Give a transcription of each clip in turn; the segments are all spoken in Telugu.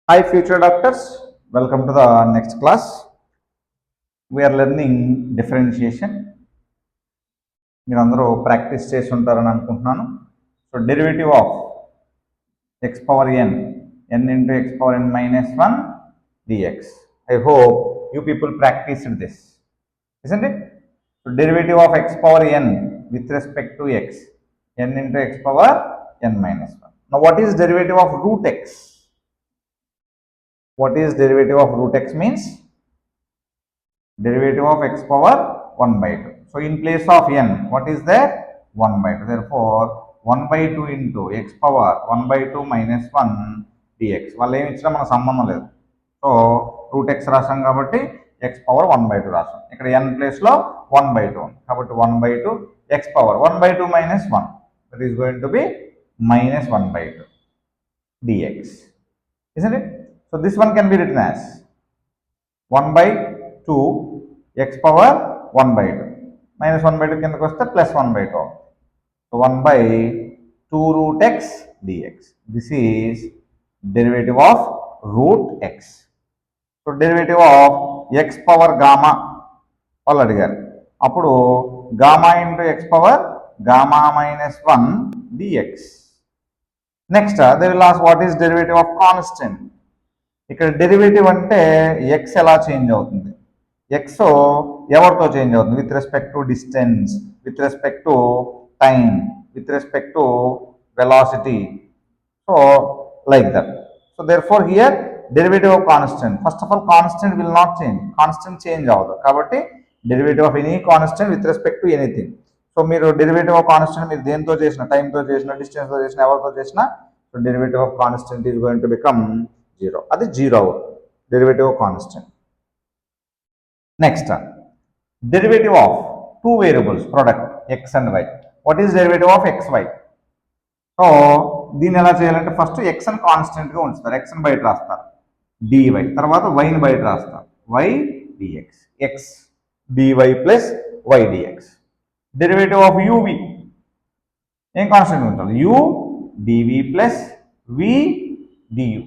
Hi, future doctors. Welcome to the next class. We are learning differentiation. మీరందరూ ప్రాక్టీస్ చేసి ఉంటారని అనుకుంటున్నాను. So derivative of x power n into x power n minus 1 dx. I hope you people practiced this, isn't it? So derivative of x power n with respect to x, n into x power n minus 1. Now what is derivative of root x? What is derivative of root x means? Derivative of x power 1 by 2. So in place of n, what is there? 1 by 2. Therefore, 1 by 2 into x power 1 by 2 minus 1 dx. వాళ్ళు ఏమి ఇచ్చినా మన సంబంధం లేదు. సో రూట్ ఎక్స్ రాసాం కాబట్టి ఎక్స్ పవర్ 1 by 2 రాసాం. ఇక్కడ n ప్లేస్లో 1 by 2 ఉంది కాబట్టి 1 by 2 X power 1 by 2 minus 1. That is going to be minus 1 by 2 dx. Isn't it? So this one can be written as 1 by 2 x power 1 by 2 minus 1 by 2 కిందకి వస్తే plus 1 by 2. So 1 by 2 root x dx. This is derivative of root x. So derivative of x power gamma వాళ్ళు అడిగారు అప్పుడు gamma into x power gamma minus 1 dx. Next they will ask what is derivative of constant. ఇక్కడ డెరివేటివ్ అంటే ఎక్స్ ఎలా చేంజ్ అవుతుంది, ఎక్స్ ఎవరితో చేంజ్ అవుతుంది, with respect to distance, with respect to time, with respect to velocity. So like that. So therefore here derivative of constant. First of all constant will not change, constant change అవ్వదు కాబట్టి derivative of any constant with respect to anything. So మీరు డెరివేటివ్ ఆఫ్ కాన్స్టెంట్ మీరు దేంతో చేసిన, టైంతో చేసిన, డిస్టెన్స్తో చేసిన, ఎవరితో చేసినా so derivative of constant is going to become 0. అది 0 అవుతుంది derivative of constant. Next derivative of two variables product x and y. What is derivative of x y? So దీన్ని ఎలా చేయాలంటే ఫస్ట్ ఎక్స్ అని కాన్స్టెంట్గా ఉంచుతారు, ఎక్స్ అని బయట రాస్తారు డివై, తర్వాత వైని బయట రాస్తారు y dx, x dy plus y dx. Derivative of uv ఏం కాన్స్టెంట్ ఉంచాలి, u dv plus v du.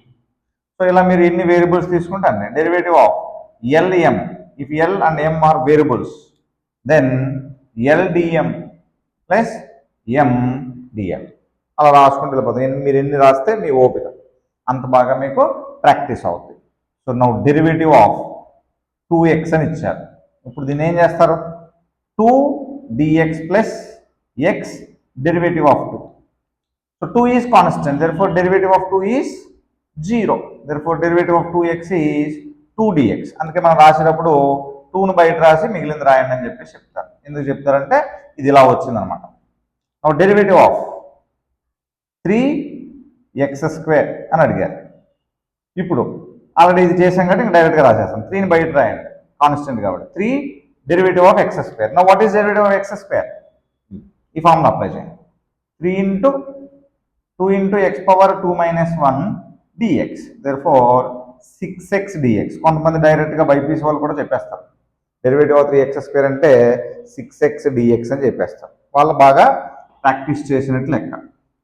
So ఇలా మీరు ఎన్ని వేరియబుల్స్ తీసుకుంటే అన్నీ. Derivative of lm, if l and m are variables then ldm plus mdm. అలా రాసుకుంటూ వెళ్ళిపోతుంది. మీరు ఎన్ని రాస్తే మీ ఓపిక అంత బాగా మీకు ప్రాక్టీస్ అవుతుంది. So now derivative of 2x అని ఇచ్చారు. ఇప్పుడు దీన్ని ఏం చేస్తారు, 2 dx plus X derivative of 2. So 2 is constant, therefore derivative of 2 is 0. Therefore derivative of 2x is 2 dx. అందుకే మనం రాసేటప్పుడు 2ను బయట రాసి మిగిలింది రాయండి అని చెప్పేసి చెప్తారు. ఎందుకు చెప్తారంటే ఇది ఇలా వచ్చిందనమాట. డెరివేటివ్ ఆఫ్ 3x² అని అడిగారు. ఇప్పుడు ఆల్రెడీ ఇది చేసాం కాబట్టి ఇంకా డైరెక్ట్గా రాసేస్తాం. 3ని బయట రాయండి కాన్స్టెంట్ కాబట్టి 3 డెరివేటివ్ ఆఫ్ x². నా what is derivative of x²? ఈ ఫార్ములా అప్లై చేయండి. 3 into 2 into x power 2 minus 1 dx. Therefore 6x dx. కొంతమంది డైరెక్ట్గా బైపీసీ వాళ్ళు కూడా చెప్పేస్తారు డెరివేటివ్ ఆఫ్ 3x² అంటే 6x dx అని చెప్పేస్తారు. వాళ్ళు బాగా ప్రాక్టీస్ చేసినట్లు లెక్క.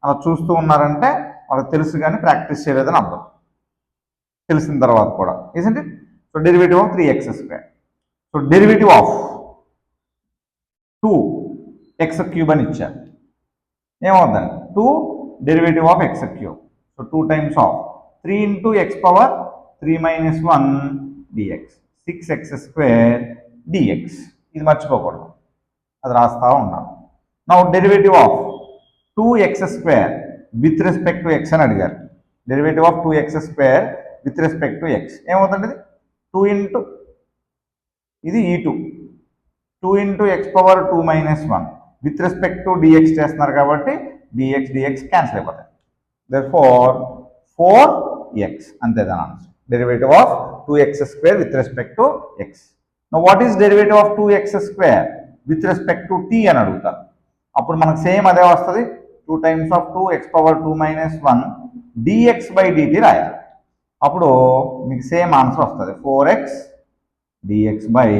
అలా చూస్తూ ఉన్నారంటే వాళ్ళకి తెలుసు కానీ ప్రాక్టీస్ చేయలేదని అర్థం, తెలిసిన తర్వాత కూడా. Isn't it? So derivative of 3x². So derivative of 2x³ అని ఇచ్చారు. ఏమవుతుందండి, 2 derivative of x³. So 2 times of 3 into x power 3 minus 1 dx. 6x² dx. ఇది మర్చిపోకూడదు, అది రాస్తా ఉన్నాం. Now derivative of 2x² with respect to x అని అడిగారు. Derivative of 2x² with respect to x ఏమవుతుంది, 2 ఇంటూ ఇది e2, 2 into x power 2 minus 1 with respect to dx చేస్తున్నారు కాబట్టి dx dx క్యాన్సిల్ అయిపోతాయి. Therefore 4x అంతే దాని answer. Derivative of 2x² with respect to x. Now what is derivative of 2x² with respect to t అని అడుగుతారు. అప్పుడు మనకు సేమ్ అదే వస్తుంది, 2 times of 2x power 2 minus 1 dx by dt రాయాలి. అప్పుడు మీకు సేమ్ ఆన్సర్ వస్తుంది, 4x dx by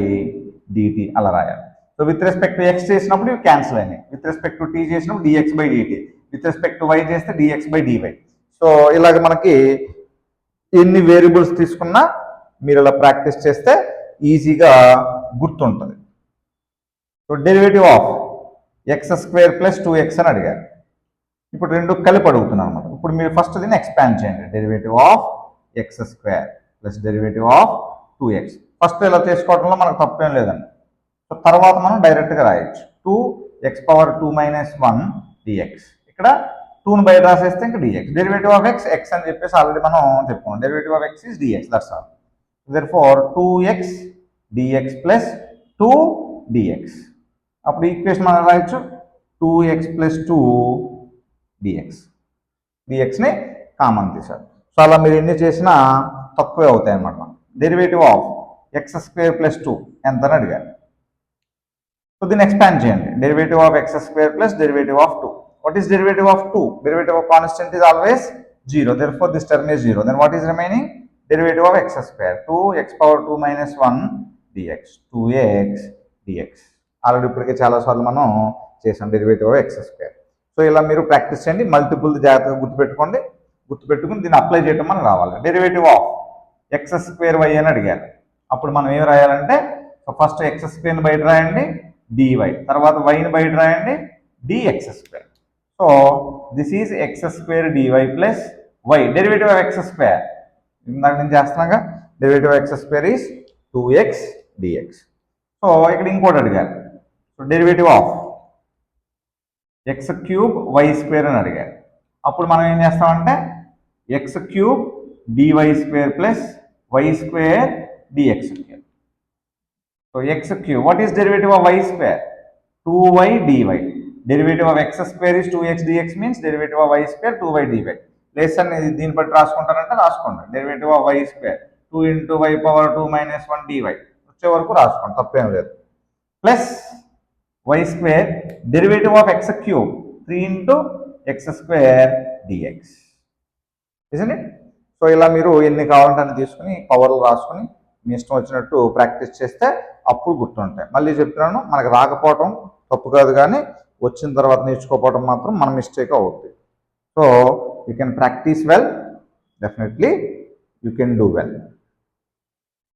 dt అలా రాయాలి. So with respect to x చేసినప్పుడు ఇవి క్యాన్సిల్ అయినాయి, విత్ రెస్పెక్ట్ టు టీ చేసినప్పుడు dx by dt, with respect to y చేస్తే డిఎక్స్ బై డివై. సో ఇలాగ మనకి ఎన్ని వేరియబుల్స్ తీసుకున్నా మీరు ఇలా ప్రాక్టీస్ చేస్తే ఈజీగా గుర్తుంటుంది. So derivative of x² + 2x అని అడిగారు. ఇప్పుడు రెండు కలిపి అడుగుతున్నాను అనమాట. ఇప్పుడు మీరు ఫస్ట్ దీన్ని ఎక్స్పాండ్ చేయండి. Derivative of x² + derivative of 2x. First ఇలా చేసుకోవడంలో మనకు తప్పేం లేదండి. సో తర్వాత మనం డైరెక్ట్గా రాయొచ్చు 2x⁻2 - 1 dx. ఇక్కడ 2ని బయట రాసేస్తే ఇంకా dx. డెరివేటివ్ ఆఫ్ x అని చెప్పేసి ఆల్రెడీ మనం చెప్పుకున్నాం. Derivative of x is dx, that's all. therefore 2x dx + 2 dx. అప్పుడు ఈక్వేషన్ మనం రాయొచ్చు 2x + 2 dx. dxని కామన్ తీశారు. సో అలా మీరు ఎన్ని చేసినా తక్కువే అవుతాయి అన్నమాట. డెరివేటివ్ ఆఫ్ x² + 2 ఎంత అని అడిగారు. సో దీన్ని ఎక్స్పాండ్ చేయండి. Derivative of x² + derivative of 2. What is derivative of 2? Derivative of constant is always 0. Therefore, this term is 0. Then what is remaining? Derivative of x². 2x⁻2 - 1 dx. 2x dx. Already ఇప్పటికే చాలాసార్లు మనం చేసాం డెరివేటివ్ ఆఫ్ x². సో ఇలా మీరు ప్రాక్టీస్ చేయండి. మల్టిపుల్ జాగ్రత్తగా గుర్తుపెట్టుకోండి. గుర్తుపెట్టుకుని దీన్ని అప్లై చేయడం మనకు రావాలి. డెరివేటివ్ ఆఫ్ x² y అని అడిగారు. అప్పుడు మనం ఏం రాయాలంటే ఫస్ట్ x² బయట రాయండి dy, తర్వాత yని బయట రాయండి dx². So this is x² dy + y. Derivative of x². ఇందాక నేను చేస్తున్నాగా derivative of x² is 2x dx. So ఇక్కడ ఇంకోటి అడిగారు. So derivative of x³ y² అని అడిగారు. అప్పుడు మనం ఏం చేస్తామంటే x³ dy² + y² dx². So x³. What is derivative of y²? 2y dy. Derivative of x² is 2x dx means derivative of y² 2y dy. Lesson దీన్ని బట్టి రాసుకుంటారంటే రాసుకోండి. Derivative of y² 2 × y⁻2 - 1 dy వచ్చే వరకు రాసుకోండి, తప్పేం లేదు. Plus y² derivative of x³ 3 × x² dx. Isn't it? So ఇలా మీరు ఎన్ని కావాలంటే అన్ని తీసుకుని పవర్లు రాసుకుని మీ ఇష్టం వచ్చినట్టు ప్రాక్టీస్ చేస్తే అప్పుడు గుర్తుంటాయి. మళ్ళీ చెప్తున్నాను, మనకు రాకపోవటం తప్పు కాదు, కానీ వచ్చిన తర్వాత నేర్చుకోకపోవడం మాత్రం మన మిస్టేక్ అవుతుంది. So you can practice well, definitely you can do well.